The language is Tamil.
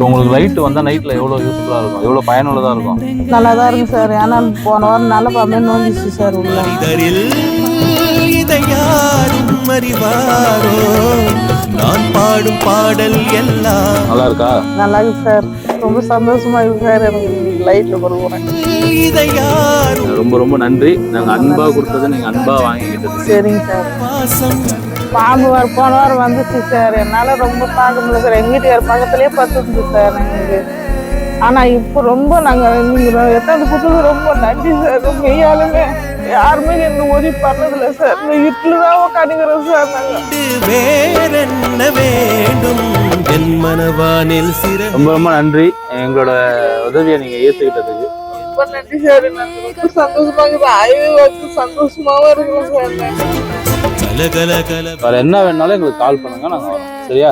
இப்போ உங்களுக்கு லைட் வந்தால் நைட்டில் எவ்வளோ யூஸ்ஃபுல்லாக இருக்கும், எவ்வளோ பயனுள்ளதாக இருக்கும்? நல்லா தான் இருக்கும் சார். ஏன்னா போன வாரம் நல்ல பாமே நோஞ்சிச்சு சார் உள்ள. நான் பாடும் பாடல் எல்லாம் நல்லா இருக்கா? நல்லா இருக்கு சார். ரொம்ப சந்தோஷமா இருக்கு சார். எனக்கு லைட்ல போடுவோம். ரொம்ப ரொம்ப நன்றி. நாங்கள் அன்பா கொடுத்தது நீங்கள் அன்பா வாங்கிக்கிட்டது. சரிங்க சார். பாம்பு போன வாரம் வந்துச்சு சார். என்னால ரொம்ப பார்க்க முடியல சார். எங்க வீட்டுக்கார பக்கத்துலயே பத்துச்சு சார் எங்களுக்கு. ஆனா இப்போ ரொம்ப நாங்க நீங்க எத்தனை கொடுத்தது ரொம்ப நன்றி சார். மெய்யாலுமே யாருமே என்ன உதவி பண்ணதில்லை சார். இந்த வீட்டுலதான் உட்காந்துக்கிறோம் சார். நாங்க வேற என்ன வேண்டும் என் மனவானில் ரொம்ப ரொம்ப நன்றி எங்களோட உதவியை நீங்க ஏத்துக்கிட்டதுக்கு. ரொம்ப நன்றி சார். ரொம்ப சந்தோஷமா இருக்குது. ஆய்வு சந்தோஷமாவும் இருக்கிறோம் சார். வேற என்ன வேணாலும் எங்களுக்கு கால் பண்ணுங்க, நாங்க வரோம். சரியா?